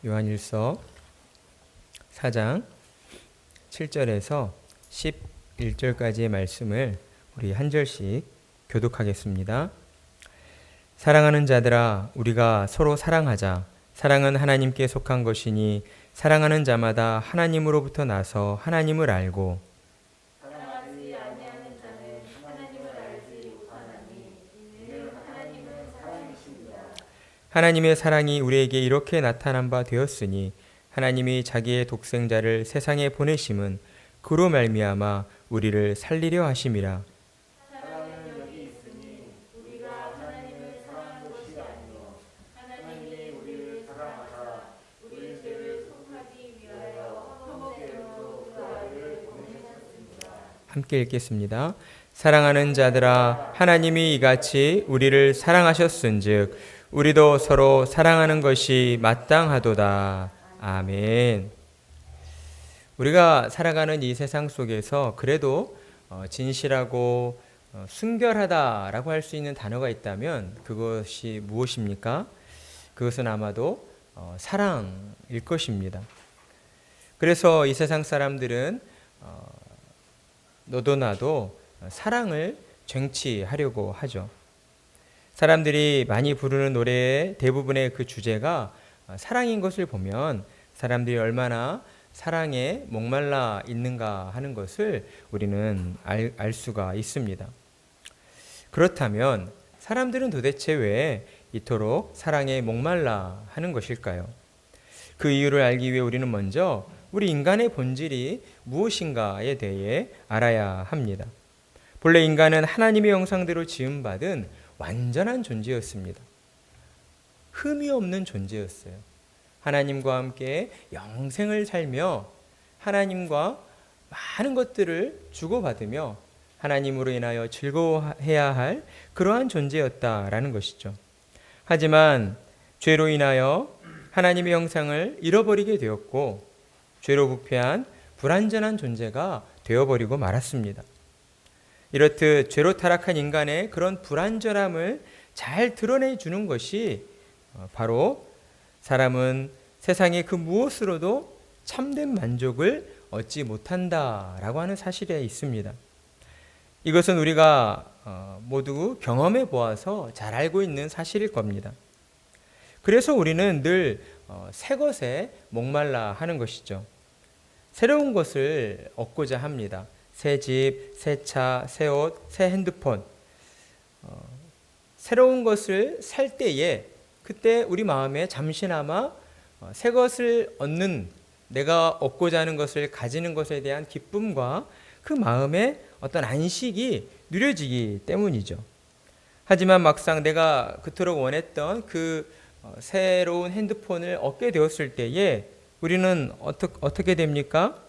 요한일서 4장 7절에서 11절까지의 말씀을 우리 한 절씩 교독하겠습니다. 사랑하는 자들아, 우리가 서로 사랑하자. 사랑은 하나님께 속한 것이니 사랑하는 자마다 하나님으로부터 나서 하나님을 알고 사랑하지 아니하는 자는 하나님을 알지 못하나니 이는 하나님은 사랑이십니다. 하나님의 사랑이 우리에게 이렇게 나타난 바 되었으니 하나님이 자기의 독생자를 세상에 보내심은 그로 말미암아 우리를 살리려 하심이라. 사랑은 여기 있으니 우리가 하나님을 사랑한 것이 아니요 하나님이 우리를 사랑하사 우리 죄를 속하기 위하여 한 번으로 그 아들을 보내셨습니다. 함께 읽겠습니다. 사랑하는 자들아, 하나님이 이같이 우리를 사랑하셨은즉 우리도 서로 사랑하는 것이 마땅하도다. 아멘. 우리가 살아가는 이 세상 속에서 그래도 진실하고 순결하다라고 할 수 있는 단어가 있다면 그것이 무엇입니까? 그것은 아마도 사랑일 것입니다. 그래서 이 세상 사람들은 너도 나도 사랑을 쟁취하려고 하죠. 사람들이 많이 부르는 노래의 대부분의 그 주제가 사랑인 것을 보면 사람들이 얼마나 사랑에 목말라 있는가 하는 것을 우리는 알 수가 있습니다. 그렇다면 사람들은 도대체 왜 이토록 사랑에 목말라 하는 것일까요? 그 이유를 알기 위해 우리는 먼저 우리 인간의 본질이 무엇인가에 대해 알아야 합니다. 본래 인간은 하나님의 형상대로 지음받은 완전한 존재였습니다. 흠이 없는 존재였어요. 하나님과 함께 영생을 살며 하나님과 많은 것들을 주고받으며 하나님으로 인하여 즐거워해야 할 그러한 존재였다라는 것이죠. 하지만 죄로 인하여 하나님의 형상을 잃어버리게 되었고 죄로 부패한 불완전한 존재가 되어버리고 말았습니다. 이렇듯 죄로 타락한 인간의 그런 불완전함을 잘 드러내주는 것이 바로 사람은 세상의 그 무엇으로도 참된 만족을 얻지 못한다라고 하는 사실에 있습니다. 이것은 우리가 모두 경험해 보아서 잘 알고 있는 사실일 겁니다. 그래서 우리는 늘 새 것에 목말라 하는 것이죠. 새로운 것을 얻고자 합니다. 새 집, 새 차, 새 옷, 새 핸드폰. 새로운 것을 살 때에 그때 우리 마음에 잠시나마 새 것을 얻는, 내가 얻고자 하는 것을 가지는 것에 대한 기쁨과 그 마음의 어떤 안식이 누려지기 때문이죠. 하지만 막상 내가 그토록 원했던 그 새로운 핸드폰을 얻게 되었을 때에 우리는 어떻게 됩니까?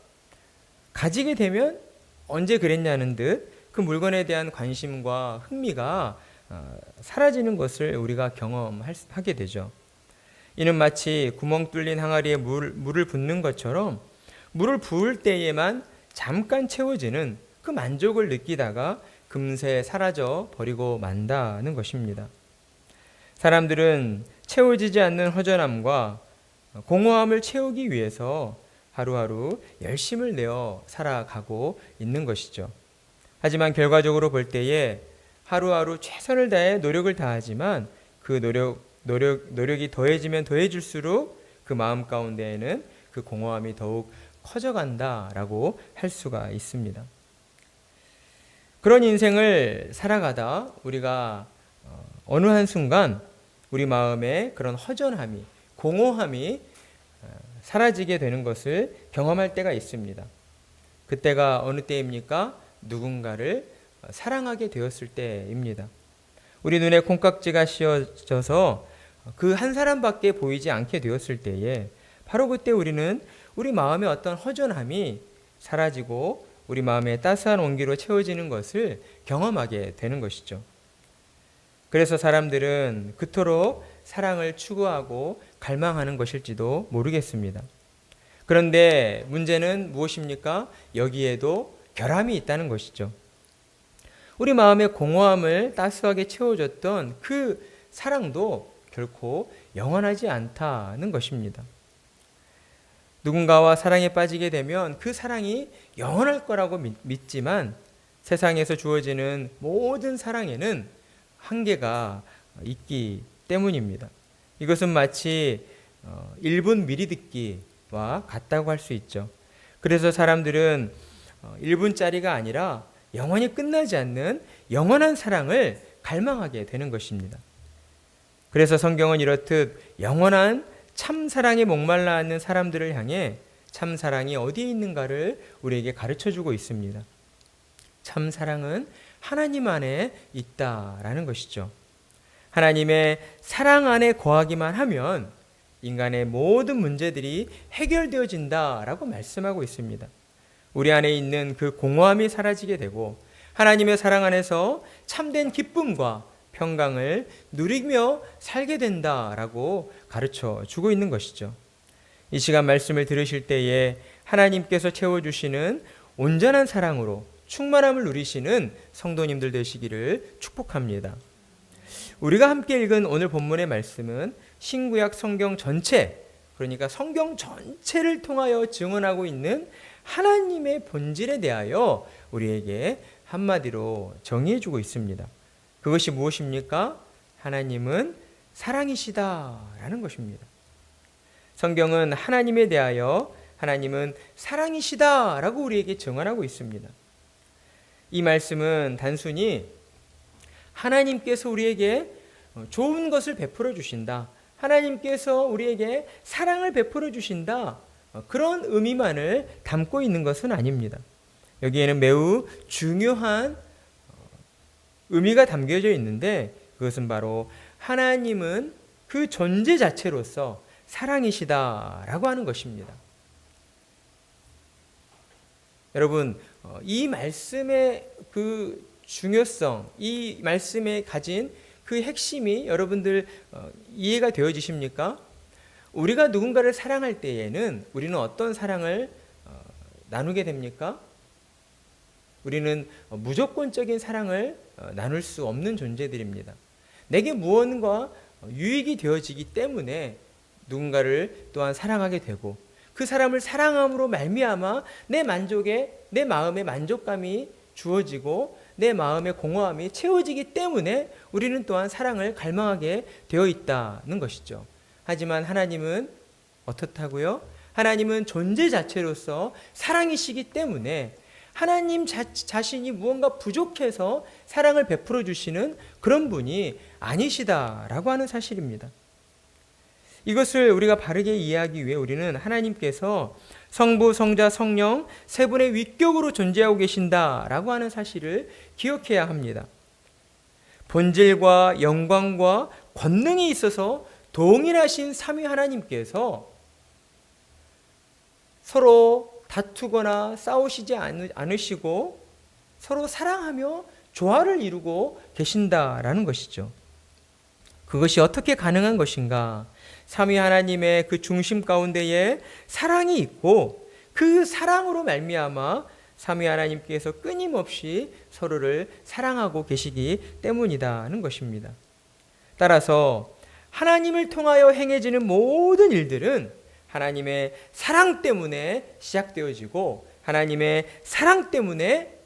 가지게 되면 언제 그랬냐는 듯 그 물건에 대한 관심과 흥미가 사라지는 것을 우리가 경험하게 되죠. 이는 마치 구멍 뚫린 항아리에 물을 붓는 것처럼 물을 부을 때에만 잠깐 채워지는 그 만족을 느끼다가 금세 사라져 버리고 만다는 것입니다. 사람들은 채워지지 않는 허전함과 공허함을 채우기 위해서 하루하루 열심을 내어 살아가고 있는 것이죠. 하지만 결과적으로 볼 때에 하루하루 최선을 다해 노력을 다하지만 그 노력이 더해지면 더해질수록 그 마음 가운데에는 그 공허함이 더욱 커져간다라고 할 수가 있습니다. 그런 인생을 살아가다 우리가 어느 한순간 우리 마음에 그런 허전함이, 공허함이 사라지게 되는 것을 경험할 때가 있습니다. 그때가 어느 때입니까? 누군가를 사랑하게 되었을 때입니다. 우리 눈에 콩깍지가 씌워져서 그 한 사람밖에 보이지 않게 되었을 때에 바로 그때 우리는 우리 마음의 어떤 허전함이 사라지고 우리 마음에 따스한 온기로 채워지는 것을 경험하게 되는 것이죠. 그래서 사람들은 그토록 사랑을 추구하고 갈망하는 것일지도 모르겠습니다. 그런데 문제는 무엇입니까? 여기에도 결함이 있다는 것이죠. 우리 마음의 공허함을 따스하게 채워줬던 그 사랑도 결코 영원하지 않다는 것입니다. 누군가와 사랑에 빠지게 되면 그 사랑이 영원할 거라고 믿지만 세상에서 주어지는 모든 사랑에는 한계가 있기 때문입니다. 이것은 마치 1분 미리 듣기와 같다고 할 수 있죠. 그래서 사람들은 1분짜리가 아니라 영원히 끝나지 않는 영원한 사랑을 갈망하게 되는 것입니다. 그래서 성경은 이렇듯 영원한 참사랑에 목말라 앉는 사람들을 향해 참사랑이 어디에 있는가를 우리에게 가르쳐주고 있습니다. 참사랑은 하나님 안에 있다라는 것이죠. 하나님의 사랑 안에 거하기만 하면 인간의 모든 문제들이 해결되어진다라고 말씀하고 있습니다. 우리 안에 있는 그 공허함이 사라지게 되고 하나님의 사랑 안에서 참된 기쁨과 평강을 누리며 살게 된다라고 가르쳐 주고 있는 것이죠. 이 시간 말씀을 들으실 때에 하나님께서 채워주시는 온전한 사랑으로 충만함을 누리시는 성도님들 되시기를 축복합니다. 우리가 함께 읽은 오늘 본문의 말씀은 신구약 성경 전체, 그러니까 성경 전체를 통하여 증언하고 있는 하나님의 본질에 대하여 우리에게 한마디로 정의해주고 있습니다. 그것이 무엇입니까? 하나님은 사랑이시다라는 것입니다. 성경은 하나님에 대하여 하나님은 사랑이시다라고 우리에게 증언하고 있습니다. 이 말씀은 단순히 하나님께서 우리에게 좋은 것을 베풀어 주신다, 하나님께서 우리에게 사랑을 베풀어 주신다, 그런 의미만을 담고 있는 것은 아닙니다. 여기에는 매우 중요한 의미가 담겨져 있는데 그것은 바로 하나님은 그 존재 자체로서 사랑이시다라고 하는 것입니다. 여러분, 이 말씀의 그 중요성, 이 말씀에 가진 그 핵심이 여러분들 이해가 되어지십니까? 우리가 누군가를 사랑할 때에는 우리는 어떤 사랑을 나누게 됩니까? 우리는 무조건적인 사랑을 나눌 수 없는 존재들입니다. 내게 무언가 유익이 되어지기 때문에 누군가를 또한 사랑하게 되고 그 사람을 사랑함으로 말미암아 내 마음의 만족감이 주어지고 내 마음의 공허함이 채워지기 때문에 우리는 또한 사랑을 갈망하게 되어 있다는 것이죠. 하지만 하나님은 어떻다고요? 하나님은 존재 자체로서 사랑이시기 때문에 하나님 자신이 무언가 부족해서 사랑을 베풀어 주시는 그런 분이 아니시다라고 하는 사실입니다. 이것을 우리가 바르게 이해하기 위해 우리는 하나님께서 성부, 성자, 성령 세 분의 위격으로 존재하고 계신다라고 하는 사실을 기억해야 합니다. 본질과 영광과 권능이 있어서 동일하신 삼위 하나님께서 서로 다투거나 싸우시지 않으시고 서로 사랑하며 조화를 이루고 계신다라는 것이죠. 그것이 어떻게 가능한 것인가? 삼위 하나님의 그 중심 가운데에 사랑이 있고 그 사랑으로 말미암아 삼위 하나님께서 끊임없이 서로를 사랑하고 계시기 때문이라는 것입니다. 따라서 하나님을 통하여 행해지는 모든 일들은 하나님의 사랑 때문에 시작되어지고 하나님의 사랑 때문에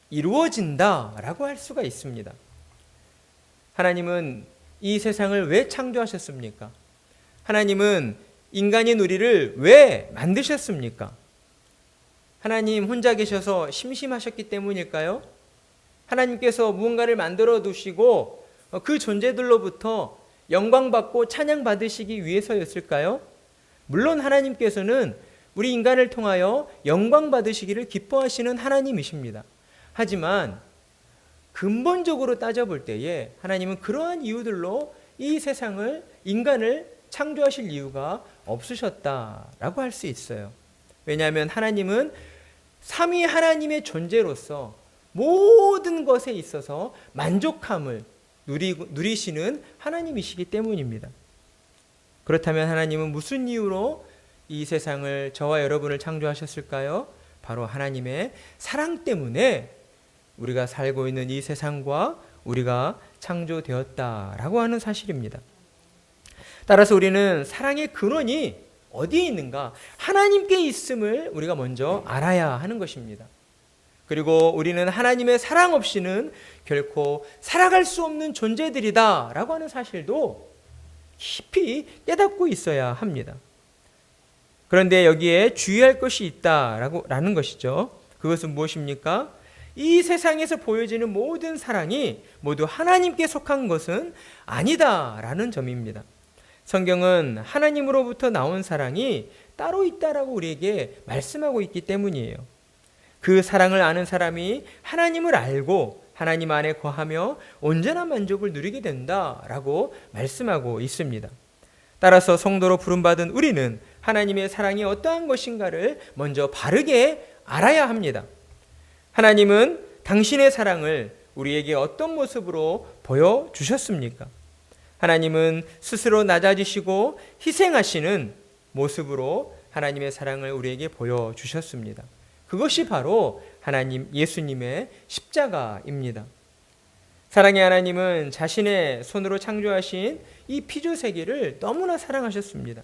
이루어진다라고 할 수가 있습니다. 하나님은 이 세상을 왜 창조하셨습니까? 하나님은 인간인 우리를 왜 만드셨습니까? 하나님 혼자 계셔서 심심하셨기 때문일까요? 하나님께서 무언가를 만들어 두시고 그 존재들로부터 영광받고 찬양받으시기 위해서였을까요? 물론 하나님께서는 우리 인간을 통하여 영광받으시기를 기뻐하시는 하나님이십니다. 하지만 근본적으로 따져볼 때에 하나님은 그러한 이유들로 이 세상을, 인간을 창조하실 이유가 없으셨다라고 할 수 있어요. 왜냐하면 하나님은 삼위 하나님의 존재로서 모든 것에 있어서 만족함을 누리시는 하나님이시기 때문입니다. 그렇다면 하나님은 무슨 이유로 이 세상을, 저와 여러분을 창조하셨을까요? 바로 하나님의 사랑 때문에 우리가 살고 있는 이 세상과 우리가 창조되었다라고 하는 사실입니다. 따라서 우리는 사랑의 근원이 어디에 있는가? 하나님께 있음을 우리가 먼저 알아야 하는 것입니다. 그리고 우리는 하나님의 사랑 없이는 결코 살아갈 수 없는 존재들이다 라고 하는 사실도 깊이 깨닫고 있어야 합니다. 그런데 여기에 주의할 것이 있다라는 것이죠. 그것은 무엇입니까? 이 세상에서 보여지는 모든 사랑이 모두 하나님께 속한 것은 아니다라는 점입니다. 성경은 하나님으로부터 나온 사랑이 따로 있다라고 우리에게 말씀하고 있기 때문이에요. 그 사랑을 아는 사람이 하나님을 알고 하나님 안에 거하며 온전한 만족을 누리게 된다라고 말씀하고 있습니다. 따라서 성도로 부름받은 우리는 하나님의 사랑이 어떠한 것인가를 먼저 바르게 알아야 합니다. 하나님은 당신의 사랑을 우리에게 어떤 모습으로 보여주셨습니까? 하나님은 스스로 낮아지시고 희생하시는 모습으로 하나님의 사랑을 우리에게 보여주셨습니다. 그것이 바로 하나님 예수님의 십자가입니다. 사랑의 하나님은 자신의 손으로 창조하신 이 피조 세계를 너무나 사랑하셨습니다.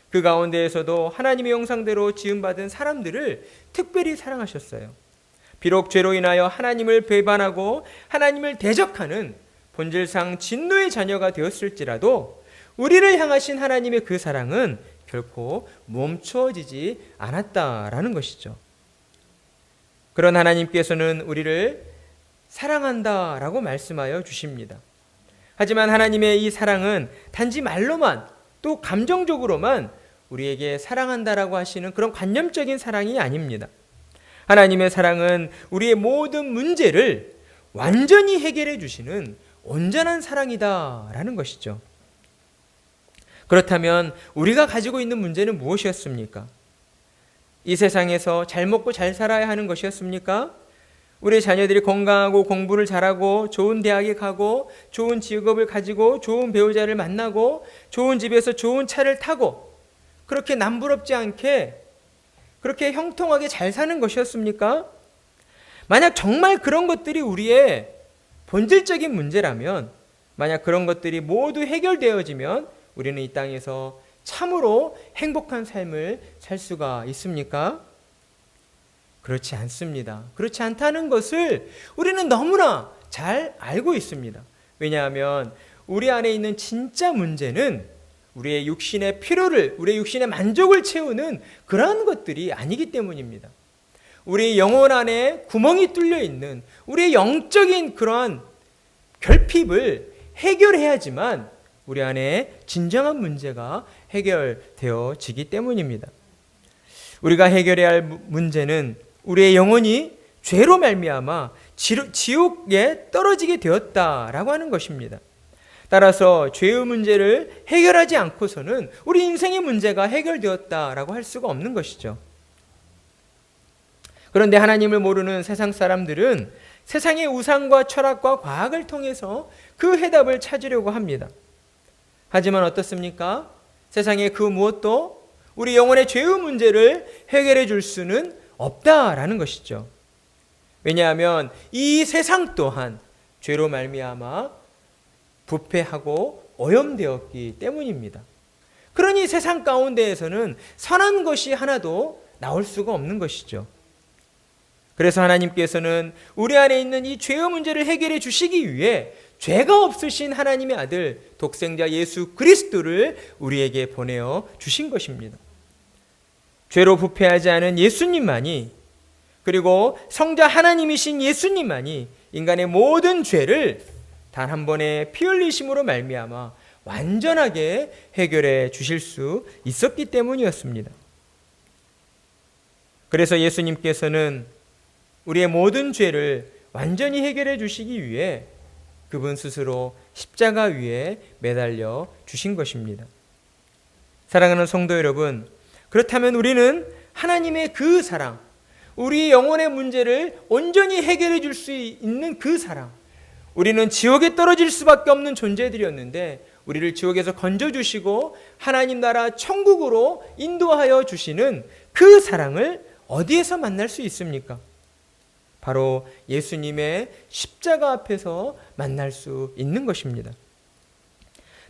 그 가운데에서도 하나님의 형상대로 지음받은 사람들을 특별히 사랑하셨어요. 비록 죄로 인하여 하나님을 배반하고 하나님을 대적하는 본질상 진노의 자녀가 되었을지라도 우리를 향하신 하나님의 그 사랑은 결코 멈춰지지 않았다라는 것이죠. 그런 하나님께서는 우리를 사랑한다라고 말씀하여 주십니다. 하지만 하나님의 이 사랑은 단지 말로만 또 감정적으로만 우리에게 사랑한다라고 하시는 그런 관념적인 사랑이 아닙니다. 하나님의 사랑은 우리의 모든 문제를 완전히 해결해 주시는 온전한 사랑이다라는 것이죠. 그렇다면 우리가 가지고 있는 문제는 무엇이었습니까? 이 세상에서 잘 먹고 잘 살아야 하는 것이었습니까? 우리 자녀들이 건강하고 공부를 잘하고 좋은 대학에 가고 좋은 직업을 가지고 좋은 배우자를 만나고 좋은 집에서 좋은 차를 타고 그렇게 남부럽지 않게 그렇게 형통하게 잘 사는 것이었습니까? 만약 정말 그런 것들이 우리의 본질적인 문제라면, 만약 그런 것들이 모두 해결되어지면 우리는 이 땅에서 참으로 행복한 삶을 살 수가 있습니까? 그렇지 않습니다. 그렇지 않다는 것을 우리는 너무나 잘 알고 있습니다. 왜냐하면 우리 안에 있는 진짜 문제는 우리의 육신의 필요를, 우리의 육신의 만족을 채우는 그러한 것들이 아니기 때문입니다. 우리 영혼 안에 구멍이 뚫려 있는 우리의 영적인 그러한 결핍을 해결해야지만 우리 안에 진정한 문제가 해결되어지기 때문입니다. 우리가 해결해야 할 문제는 우리의 영혼이 죄로 말미암아 지옥에 떨어지게 되었다라고 하는 것입니다. 따라서 죄의 문제를 해결하지 않고서는 우리 인생의 문제가 해결되었다라고 할 수가 없는 것이죠. 그런데 하나님을 모르는 세상 사람들은 세상의 우상과 철학과 과학을 통해서 그 해답을 찾으려고 합니다. 하지만 어떻습니까? 세상의 그 무엇도 우리 영혼의 죄의 문제를 해결해 줄 수는 없다라는 것이죠. 왜냐하면 이 세상 또한 죄로 말미암아 부패하고 오염되었기 때문입니다. 그러니 세상 가운데에서는 선한 것이 하나도 나올 수가 없는 것이죠. 그래서 하나님께서는 우리 안에 있는 이 죄의 문제를 해결해 주시기 위해 죄가 없으신 하나님의 아들 독생자 예수 그리스도를 우리에게 보내어 주신 것입니다. 죄로 부패하지 않은 예수님만이, 그리고 성자 하나님이신 예수님만이 인간의 모든 죄를 단 한 번의 피 흘리심으로 말미암아 완전하게 해결해 주실 수 있었기 때문이었습니다. 그래서 예수님께서는 우리의 모든 죄를 완전히 해결해 주시기 위해 그분 스스로 십자가 위에 매달려 주신 것입니다. 사랑하는 성도 여러분, 그렇다면 우리는 하나님의 그 사랑, 우리 영혼의 문제를 온전히 해결해 줄 수 있는 그 사랑, 우리는 지옥에 떨어질 수밖에 없는 존재들이었는데 우리를 지옥에서 건져주시고 하나님 나라 천국으로 인도하여 주시는 그 사랑을 어디에서 만날 수 있습니까? 바로 예수님의 십자가 앞에서 만날 수 있는 것입니다.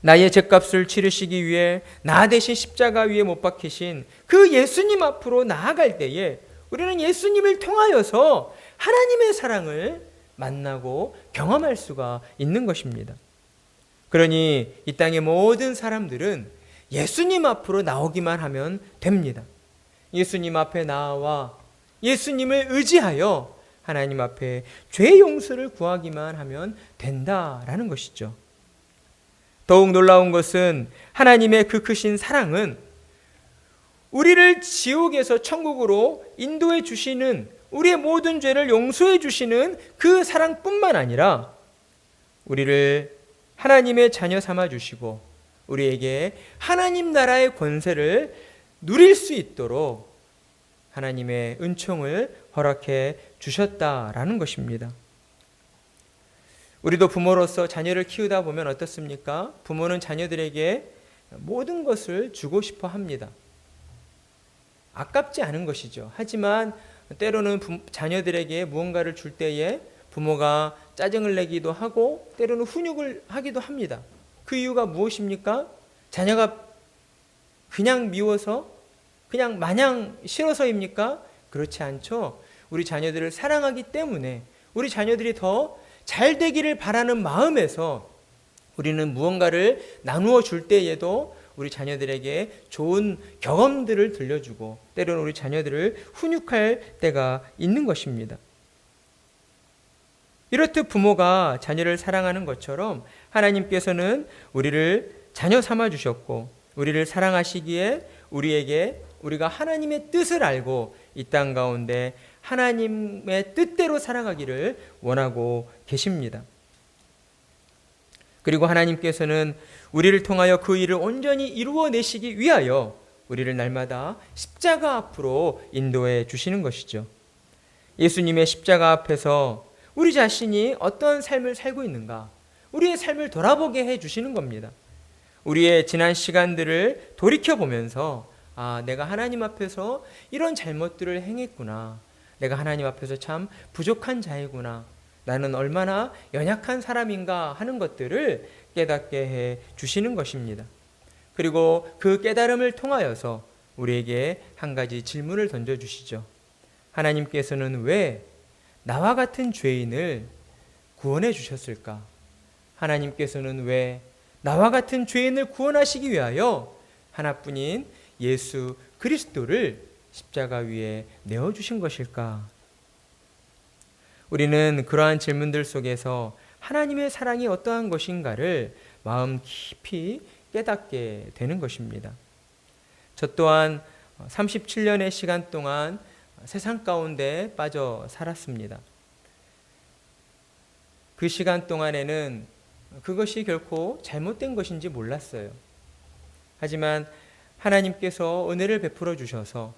나의 죗값을 치르시기 위해 나 대신 십자가 위에 못 박히신 그 예수님 앞으로 나아갈 때에 우리는 예수님을 통하여서 하나님의 사랑을 만나고 경험할 수가 있는 것입니다. 그러니 이 땅의 모든 사람들은 예수님 앞으로 나오기만 하면 됩니다. 예수님 앞에 나와 예수님을 의지하여 하나님 앞에 죄 용서를 구하기만 하면 된다라는 것이죠. 더욱 놀라운 것은 하나님의 그 크신 사랑은 우리를 지옥에서 천국으로 인도해 주시는, 우리의 모든 죄를 용서해 주시는 그 사랑뿐만 아니라 우리를 하나님의 자녀 삼아 주시고 우리에게 하나님 나라의 권세를 누릴 수 있도록 하나님의 은총을 허락해 주셨다라는 것입니다. 우리도 부모로서 자녀를 키우다 보면 어떻습니까? 부모는 자녀들에게 모든 것을 주고 싶어 합니다. 아깝지 않은 것이죠. 하지만 때로는 자녀들에게 무언가를 줄 때에 부모가 짜증을 내기도 하고 때로는 훈육을 하기도 합니다. 그 이유가 무엇입니까? 자녀가 그냥 미워서, 그냥 마냥 싫어서입니까? 그렇지 않죠. 우리 자녀들을 사랑하기 때문에 우리 자녀들이 더 잘 되기를 바라는 마음에서 우리는 무언가를 나누어 줄 때에도 우리 자녀들에게 좋은 경험들을 들려주고 때로는 우리 자녀들을 훈육할 때가 있는 것입니다. 이렇듯 부모가 자녀를 사랑하는 것처럼 하나님께서는 우리를 자녀 삼아 주셨고 우리를 사랑하시기에 우리가 하나님의 뜻을 알고 이 땅 가운데 하나님의 뜻대로 살아가기를 원하고 계십니다. 그리고 하나님께서는 우리를 통하여 그 일을 온전히 이루어내시기 위하여 우리를 날마다 십자가 앞으로 인도해 주시는 것이죠. 예수님의 십자가 앞에서 우리 자신이 어떤 삶을 살고 있는가, 우리의 삶을 돌아보게 해 주시는 겁니다. 우리의 지난 시간들을 돌이켜보면서 내가 하나님 앞에서 이런 잘못들을 행했구나. 내가 하나님 앞에서 참 부족한 자이구나. 나는 얼마나 연약한 사람인가 하는 것들을 깨닫게 해 주시는 것입니다. 그리고 그 깨달음을 통하여서 우리에게 한 가지 질문을 던져주시죠. 하나님께서는 왜 나와 같은 죄인을 구원해 주셨을까? 하나님께서는 왜 나와 같은 죄인을 구원하시기 위하여 하나뿐인 예수 그리스도를 십자가 위에 내어주신 것일까? 우리는 그러한 질문들 속에서 하나님의 사랑이 어떠한 것인가를 마음 깊이 깨닫게 되는 것입니다. 저 또한 37년의 시간 동안 세상 가운데 빠져 살았습니다. 그 시간 동안에는 그것이 결코 잘못된 것인지 몰랐어요. 하지만 하나님께서 은혜를 베풀어 주셔서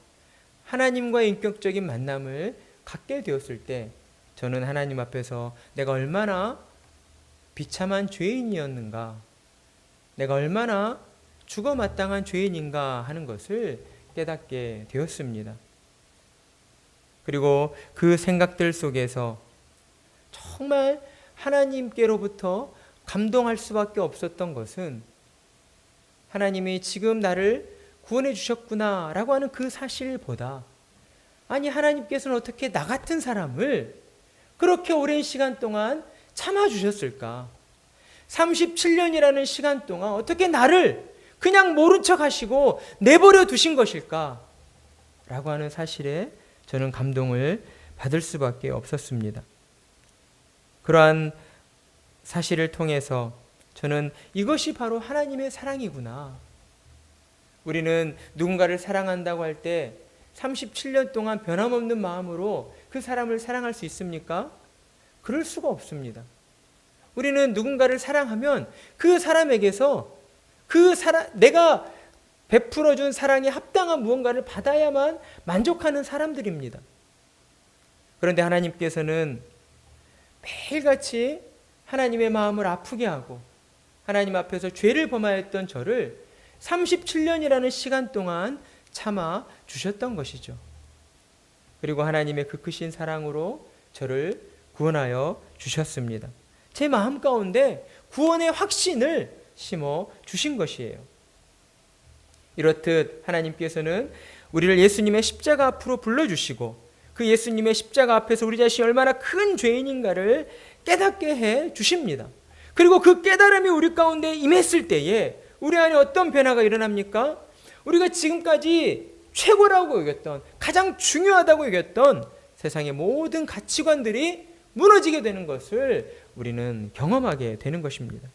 하나님과의 인격적인 만남을 갖게 되었을 때 저는 하나님 앞에서 내가 얼마나 비참한 죄인이었는가, 내가 얼마나 죽어 마땅한 죄인인가 하는 것을 깨닫게 되었습니다. 그리고 그 생각들 속에서 정말 하나님께로부터 감동할 수밖에 없었던 것은 하나님이 지금 나를 구원해 주셨구나 라고 하는 그 사실보다 아니 하나님께서는 어떻게 나 같은 사람을 그렇게 오랜 시간 동안 참아주셨을까? 37년이라는 시간 동안 어떻게 나를 그냥 모른 척 하시고 내버려 두신 것일까? 라고 하는 사실에 저는 감동을 받을 수밖에 없었습니다. 그러한 사실을 통해서 저는 이것이 바로 하나님의 사랑이구나. 우리는 누군가를 사랑한다고 할 때 37년 동안 변함없는 마음으로 그 사람을 사랑할 수 있습니까? 그럴 수가 없습니다. 우리는 누군가를 사랑하면 그 사람에게서 내가 베풀어준 사랑에 합당한 무언가를 받아야만 만족하는 사람들입니다. 그런데 하나님께서는 매일같이 하나님의 마음을 아프게 하고 하나님 앞에서 죄를 범하였던 저를 37년이라는 시간 동안 참아 주셨던 것이죠. 그리고 하나님의 그 크신 사랑으로 저를 구원하여 주셨습니다. 제 마음 가운데 구원의 확신을 심어 주신 것이에요. 이렇듯 하나님께서는 우리를 예수님의 십자가 앞으로 불러주시고 그 예수님의 십자가 앞에서 우리 자신이 얼마나 큰 죄인인가를 깨닫게 해 주십니다. 그리고 그 깨달음이 우리 가운데 임했을 때에 우리 안에 어떤 변화가 일어납니까? 우리가 지금까지 최고라고 여겼던, 가장 중요하다고 여겼던 세상의 모든 가치관들이 무너지게 되는 것을 우리는 경험하게 되는 것입니다.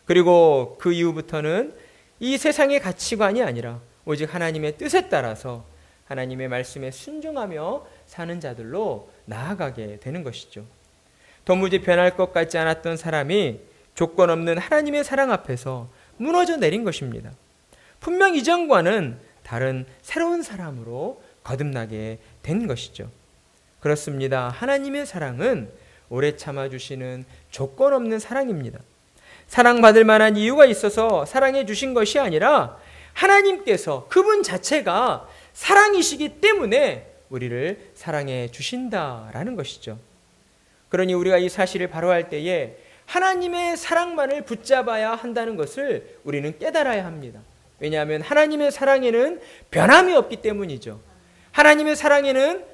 그리고 그 이후부터는 이 세상의 가치관이 아니라 오직 하나님의 뜻에 따라서 하나님의 말씀에 순종하며 사는 자들로 나아가게 되는 것이죠. 도무지 변할 것 같지 않았던 사람이 조건 없는 하나님의 사랑 앞에서 무너져 내린 것입니다. 분명 이전과는 다른 새로운 사람으로 거듭나게 된 것이죠. 그렇습니다. 하나님의 사랑은 오래 참아주시는 조건 없는 사랑입니다. 사랑받을 만한 이유가 있어서 사랑해 주신 것이 아니라 하나님께서 그분 자체가 사랑이시기 때문에 우리를 사랑해 주신다라는 것이죠. 그러니 우리가 이 사실을 바로할 때에 하나님의 사랑만을 붙잡아야 한다는 것을 우리는 깨달아야 합니다. 왜냐하면 하나님의 사랑에는 변함이 없기 때문이죠. 하나님의 사랑에는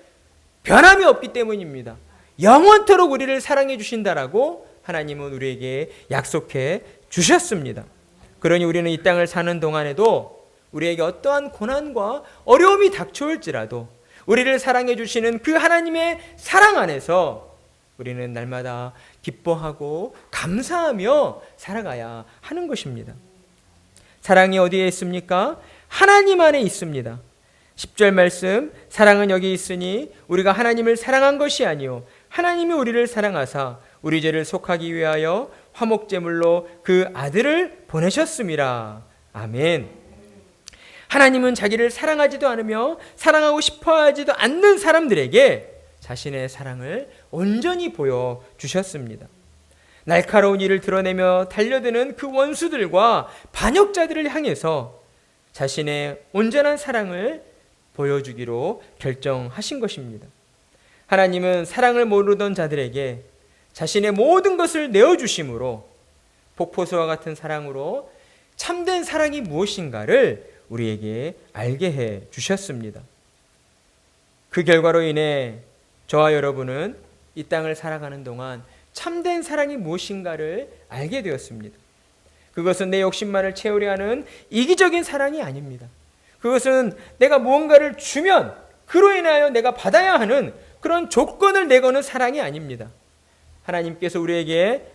변함이 없기 때문입니다. 영원토록 우리를 사랑해 주신다라고 하나님은 우리에게 약속해 주셨습니다. 그러니 우리는 이 땅을 사는 동안에도 우리에게 어떠한 고난과 어려움이 닥쳐올지라도 우리를 사랑해 주시는 그 하나님의 사랑 안에서 우리는 날마다 기뻐하고 감사하며 살아가야 하는 것입니다. 사랑이 어디에 있습니까? 하나님 안에 있습니다. 10절 말씀, 사랑은 여기 있으니 우리가 하나님을 사랑한 것이 아니요 하나님이 우리를 사랑하사 우리 죄를 속하기 위하여 화목제물로 그 아들을 보내셨음이라. 아멘. 하나님은 자기를 사랑하지도 않으며 사랑하고 싶어하지도 않는 사람들에게 자신의 사랑을 온전히 보여주셨습니다. 날카로운 이를 드러내며 달려드는 그 원수들과 반역자들을 향해서 자신의 온전한 사랑을 보여주기로 결정하신 것입니다. 하나님은 사랑을 모르던 자들에게 자신의 모든 것을 내어주심으로 폭포수와 같은 사랑으로 참된 사랑이 무엇인가를 우리에게 알게 해 주셨습니다. 그 결과로 인해 저와 여러분은 이 땅을 살아가는 동안 참된 사랑이 무엇인가를 알게 되었습니다. 그것은 내 욕심만을 채우려 하는 이기적인 사랑이 아닙니다. 그것은 내가 무언가를 주면 그로 인하여 내가 받아야 하는 그런 조건을 내거는 사랑이 아닙니다. 하나님께서 우리에게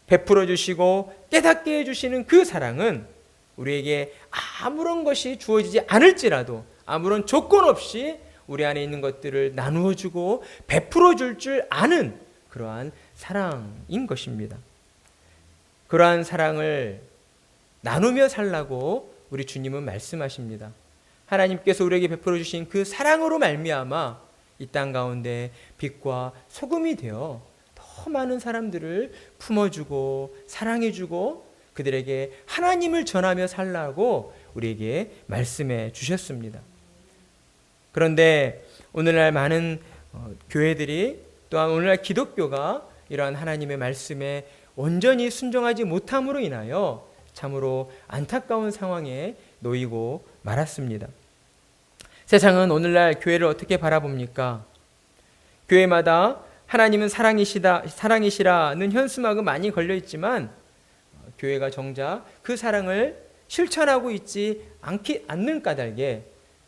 베풀어 주시고 깨닫게 해주시는 그 사랑은 우리에게 아무런 것이 주어지지 않을지라도 아무런 조건 없이 우리 안에 있는 것들을 나누어 주고 베풀어 줄 아는 그러한 사랑인 것입니다. 그러한 사랑을 나누며 살라고 우리 주님은 말씀하십니다. 하나님께서 우리에게 베풀어 주신 그 사랑으로 말미암아 이 땅 가운데 빛과 소금이 되어 더 많은 사람들을 품어주고 사랑해주고 그들에게 하나님을 전하며 살라고 우리에게 말씀해 주셨습니다. 그런데 오늘날 많은 교회들이 또한 오늘날 기독교가 이러한 하나님의 말씀에 온전히 순종하지 못함으로 인하여 참으로 안타까운 상황에 놓이고 말았습니다. 세상은 오늘날 교회를 어떻게 바라봅니까? 교회마다 하나님은 사랑이시라는 현수막은 많이 걸려 있지만 교회가 정작 그 사랑을 실천하고 있지 않는 까닭에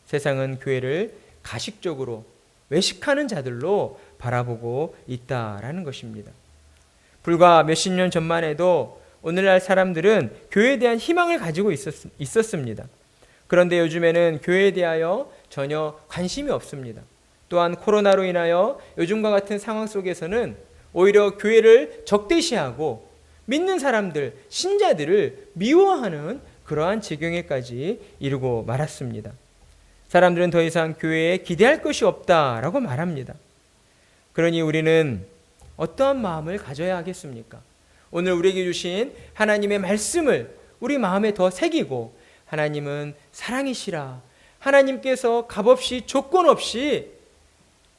세상은 교회를 가식적으로 외식하는 자들로 바라보고 있다라는 것입니다. 불과 몇십 년 전만 해도 오늘날 사람들은 교회에 대한 희망을 가지고 있었습니다. 그런데 요즘에는 교회에 대하여 전혀 관심이 없습니다. 또한 코로나로 인하여 요즘과 같은 상황 속에서는 오히려 교회를 적대시하고 믿는 사람들, 신자들을 미워하는 그러한 지경에까지 이르고 말았습니다. 사람들은 더 이상 교회에 기대할 것이 없다라고 말합니다. 그러니 우리는 어떠한 마음을 가져야 하겠습니까? 오늘 우리에게 주신 하나님의 말씀을 우리 마음에 더 새기고 하나님은 사랑이시라. 하나님께서 값없이 조건 없이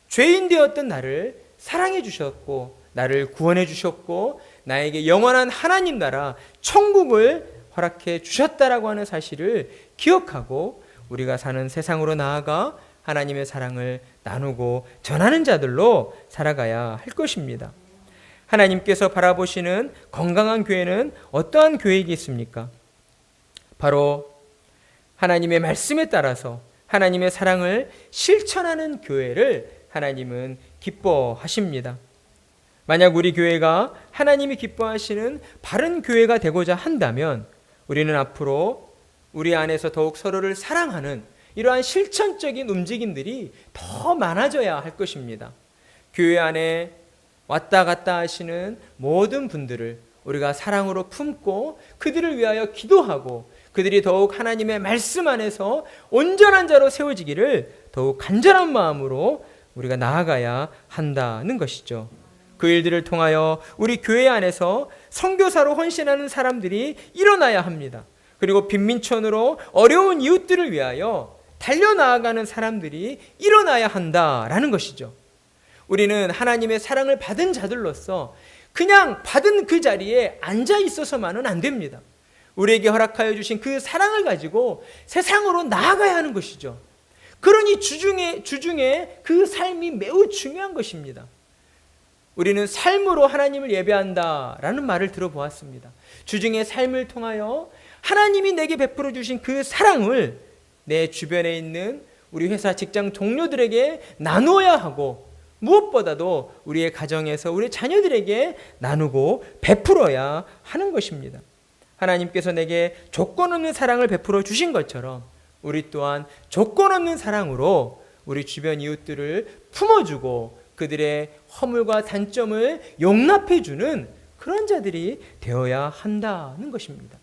죄인 되었던 나를 사랑해 주셨고 나를 구원해 주셨고 나에게 영원한 하나님 나라 천국을 허락해 주셨다라고 하는 사실을 기억하고 우리가 사는 세상으로 나아가 하나님의 사랑을 나누고 전하는 자들로 살아가야 할 것입니다. 하나님께서 바라보시는 건강한 교회는 어떠한 교회이겠습니까? 바로 하나님의 말씀에 따라서 하나님의 사랑을 실천하는 교회를 하나님은 기뻐하십니다. 만약 우리 교회가 하나님이 기뻐하시는 바른 교회가 되고자 한다면 우리는 앞으로 우리 안에서 더욱 서로를 사랑하는 이러한 실천적인 움직임들이 더 많아져야 할 것입니다. 교회 안에 왔다 갔다 하시는 모든 분들을 우리가 사랑으로 품고 그들을 위하여 기도하고 그들이 더욱 하나님의 말씀 안에서 온전한 자로 세워지기를 더욱 간절한 마음으로 우리가 나아가야 한다는 것이죠. 그 일들을 통하여 우리 교회 안에서 선교사로 헌신하는 사람들이 일어나야 합니다. 그리고 빈민촌으로 어려운 이웃들을 위하여 달려나아가는 사람들이 일어나야 한다라는 것이죠. 우리는 하나님의 사랑을 받은 자들로서 그냥 받은 그 자리에 앉아 있어서만은 안 됩니다. 우리에게 허락하여 주신 그 사랑을 가지고 세상으로 나아가야 하는 것이죠. 그러니 주중에 그 삶이 매우 중요한 것입니다. 우리는 삶으로 하나님을 예배한다라는 말을 들어보았습니다. 주중의 삶을 통하여 하나님이 내게 베풀어 주신 그 사랑을 내 주변에 있는 우리 회사 직장 동료들에게 나누어야 하고 무엇보다도 우리의 가정에서 우리 자녀들에게 나누고 베풀어야 하는 것입니다. 하나님께서 내게 조건 없는 사랑을 베풀어 주신 것처럼 우리 또한 조건 없는 사랑으로 우리 주변 이웃들을 품어주고 그들의 허물과 단점을 용납해주는 그런 자들이 되어야 한다는 것입니다.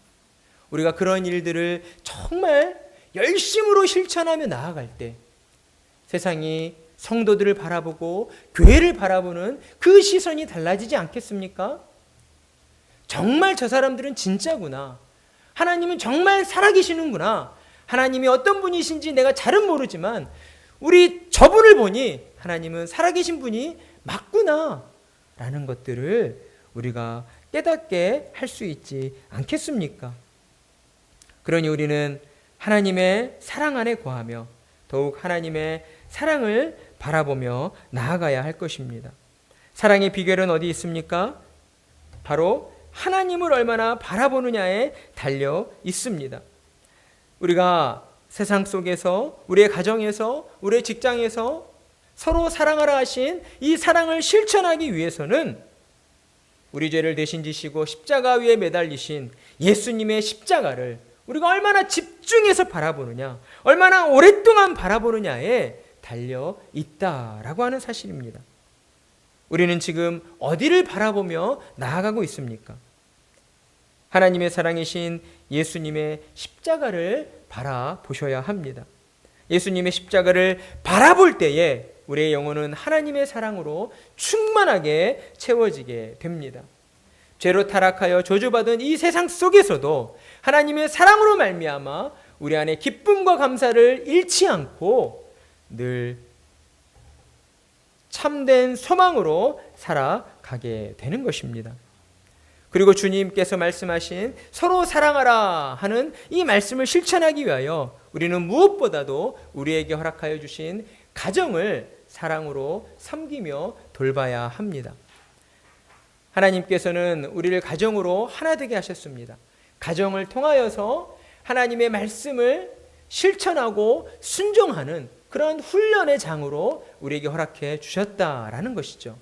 우리가 그런 일들을 정말 열심으로 실천하며 나아갈 때 세상이 성도들을 바라보고 교회를 바라보는 그 시선이 달라지지 않겠습니까? 정말 저 사람들은 진짜구나. 하나님은 정말 살아계시는구나. 하나님이 어떤 분이신지 내가 잘은 모르지만 우리 저분을 보니 하나님은 살아계신 분이 맞구나 라는 것들을 우리가 깨닫게 할 수 있지 않겠습니까? 그러니 우리는 하나님의 사랑 안에 거하며 더욱 하나님의 사랑을 바라보며 나아가야 할 것입니다. 사랑의 비결은 어디 있습니까? 바로 하나님을 얼마나 바라보느냐에 달려 있습니다. 우리가 세상 속에서 우리의 가정에서 우리의 직장에서 서로 사랑하라 하신 이 사랑을 실천하기 위해서는 우리 죄를 대신 지시고 십자가 위에 매달리신 예수님의 십자가를 우리가 얼마나 집중해서 바라보느냐, 얼마나 오랫동안 바라보느냐에 달려 있다라고 하는 사실입니다. 우리는 지금 어디를 바라보며 나아가고 있습니까? 하나님의 사랑이신 예수님의 십자가를 바라보셔야 합니다. 예수님의 십자가를 바라볼 때에 우리의 영혼은 하나님의 사랑으로 충만하게 채워지게 됩니다. 죄로 타락하여 저주받은 이 세상 속에서도 하나님의 사랑으로 말미암아 우리 안에 기쁨과 감사를 잃지 않고 늘 참된 소망으로 살아가게 되는 것입니다. 그리고 주님께서 말씀하신 서로 사랑하라 하는 이 말씀을 실천하기 위하여 우리는 무엇보다도 우리에게 허락하여 주신 가정을 사랑으로 섬기며 돌봐야 합니다. 하나님께서는 우리를 가정으로 하나 되게 하셨습니다. 가정을 통하여서 하나님의 말씀을 실천하고 순종하는 그런 훈련의 장으로 우리에게 허락해 주셨다라는 것이죠.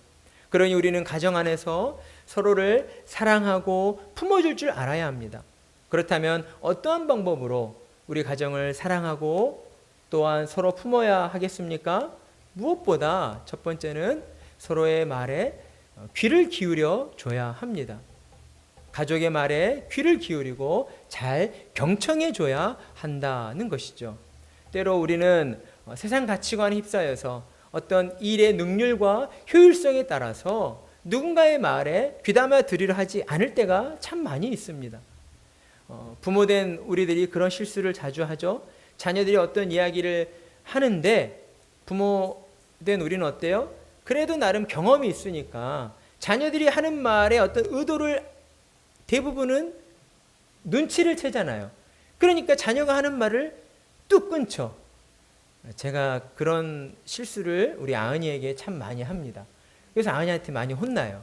그러니 우리는 가정 안에서 서로를 사랑하고 품어줄 줄 알아야 합니다. 그렇다면 어떠한 방법으로 우리 가정을 사랑하고 또한 서로 품어야 하겠습니까? 무엇보다 첫 번째는 서로의 말에 귀를 기울여 줘야 합니다. 가족의 말에 귀를 기울이고 잘 경청해 줘야 한다는 것이죠. 때로 우리는 세상 가치관에 휩싸여서 어떤 일의 능률과 효율성에 따라서 누군가의 말에 귀담아 들으려 하지 않을 때가 참 많이 있습니다. 부모된 우리들이 그런 실수를 자주 하죠. 자녀들이 어떤 이야기를 하는데 부모된 우리는 어때요? 그래도 나름 경험이 있으니까 자녀들이 하는 말의 어떤 의도를 대부분은 눈치를 채잖아요. 그러니까 자녀가 하는 말을 뚝 끊죠. 제가 그런 실수를 우리 아은이에게 참 많이 합니다. 그래서 아은이한테 많이 혼나요.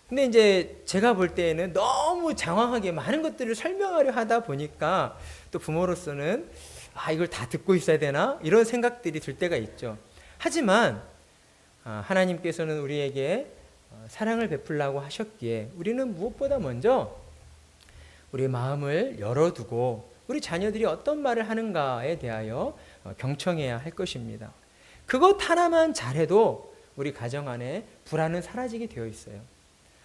근데 이제 제가 볼 때에는 너무 장황하게 많은 것들을 설명하려 하다 보니까 또 부모로서는 이걸 다 듣고 있어야 되나? 이런 생각들이 들 때가 있죠. 하지만 하나님께서는 우리에게 사랑을 베풀라고 하셨기에 우리는 무엇보다 먼저 우리의 마음을 열어두고 우리 자녀들이 어떤 말을 하는가에 대하여 경청해야 할 것입니다. 그것 하나만 잘해도 우리 가정 안에 불안은 사라지게 되어 있어요.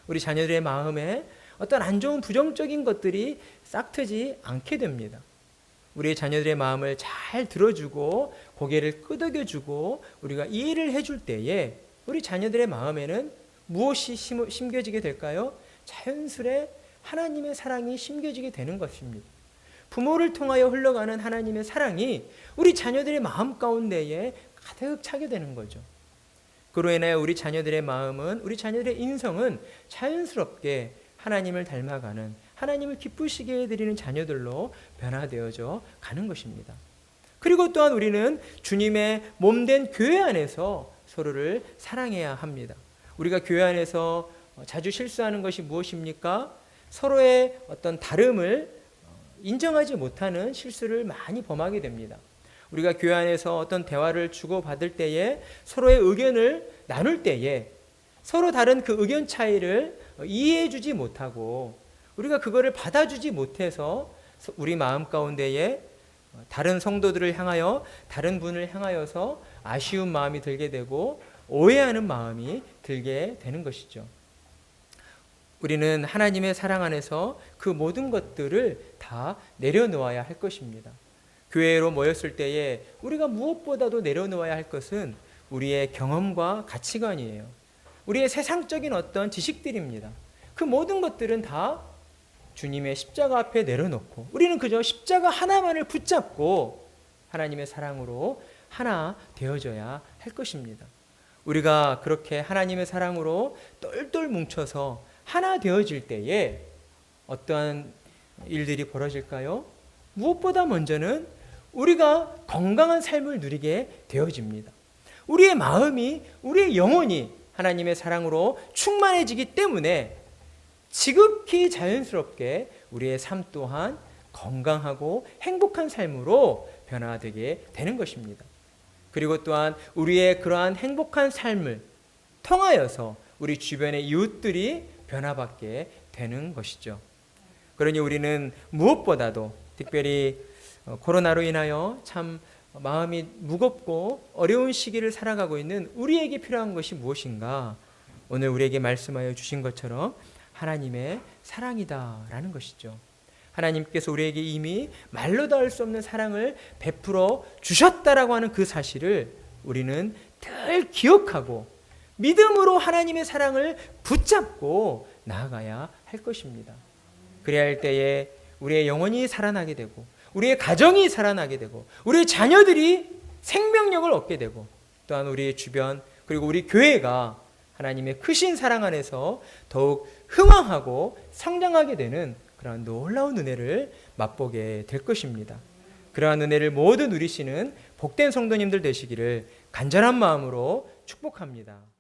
우리 자녀들의 마음에 어떤 안 좋은 부정적인 것들이 싹트지 않게 됩니다. 우리의 자녀들의 마음을 잘 들어주고 고개를 끄덕여주고 우리가 이해를 해줄 때에 우리 자녀들의 마음에는 무엇이 심겨지게 될까요? 자연스레 하나님의 사랑이 심겨지게 되는 것입니다. 부모를 통하여 흘러가는 하나님의 사랑이 우리 자녀들의 마음 가운데에 가득 차게 되는 거죠. 그로 인하여 우리 자녀들의 마음은, 우리 자녀들의 인성은 자연스럽게 하나님을 닮아가는, 하나님을 기쁘시게 해드리는 자녀들로 변화되어져 가는 것입니다. 그리고 또한 우리는 주님의 몸된 교회 안에서 서로를 사랑해야 합니다. 우리가 교회 안에서 자주 실수하는 것이 무엇입니까? 서로의 어떤 다름을 인정하지 못하는 실수를 많이 범하게 됩니다. 우리가 교회 안에서 어떤 대화를 주고받을 때에 서로의 의견을 나눌 때에 서로 다른 그 의견 차이를 이해해 주지 못하고 우리가 그거를 받아주지 못해서 우리 마음 가운데에 다른 성도들을 향하여 다른 분을 향하여서 아쉬운 마음이 들게 되고 오해하는 마음이 들게 되는 것이죠. 우리는 하나님의 사랑 안에서 그 모든 것들을 다 내려놓아야 할 것입니다. 교회로 모였을 때에 우리가 무엇보다도 내려놓아야 할 것은 우리의 경험과 가치관이에요. 우리의 세상적인 어떤 지식들입니다. 그 모든 것들은 다 주님의 십자가 앞에 내려놓고 우리는 그저 십자가 하나만을 붙잡고 하나님의 사랑으로 하나 되어져야 할 것입니다. 우리가 그렇게 하나님의 사랑으로 똘똘 뭉쳐서 하나 되어질 때에 어떠한 일들이 벌어질까요? 무엇보다 먼저는 우리가 건강한 삶을 누리게 되어집니다. 우리의 마음이, 우리의 영혼이 하나님의 사랑으로 충만해지기 때문에 지극히 자연스럽게 우리의 삶 또한 건강하고 행복한 삶으로 변화되게 되는 것입니다. 그리고 또한 우리의 그러한 행복한 삶을 통하여서 우리 주변의 이웃들이 변화받게 되는 것이죠. 그러니 우리는 무엇보다도 특별히 코로나로 인하여 참 마음이 무겁고 어려운 시기를 살아가고 있는 우리에게 필요한 것이 무엇인가? 오늘 우리에게 말씀하여 주신 것처럼 하나님의 사랑이다라는 것이죠. 하나님께서 우리에게 이미 말로 닿을 수 없는 사랑을 베풀어 주셨다라고 하는 그 사실을 우리는 늘 기억하고 믿음으로 하나님의 사랑을 붙잡고 나아가야 할 것입니다. 그래야 할 때에 우리의 영혼이 살아나게 되고 우리의 가정이 살아나게 되고 우리의 자녀들이 생명력을 얻게 되고 또한 우리의 주변 그리고 우리 교회가 하나님의 크신 사랑 안에서 더욱 흥왕하고 성장하게 되는 그러한 놀라운 은혜를 맛보게 될 것입니다. 그러한 은혜를 모두 누리시는 복된 성도님들 되시기를 간절한 마음으로 축복합니다.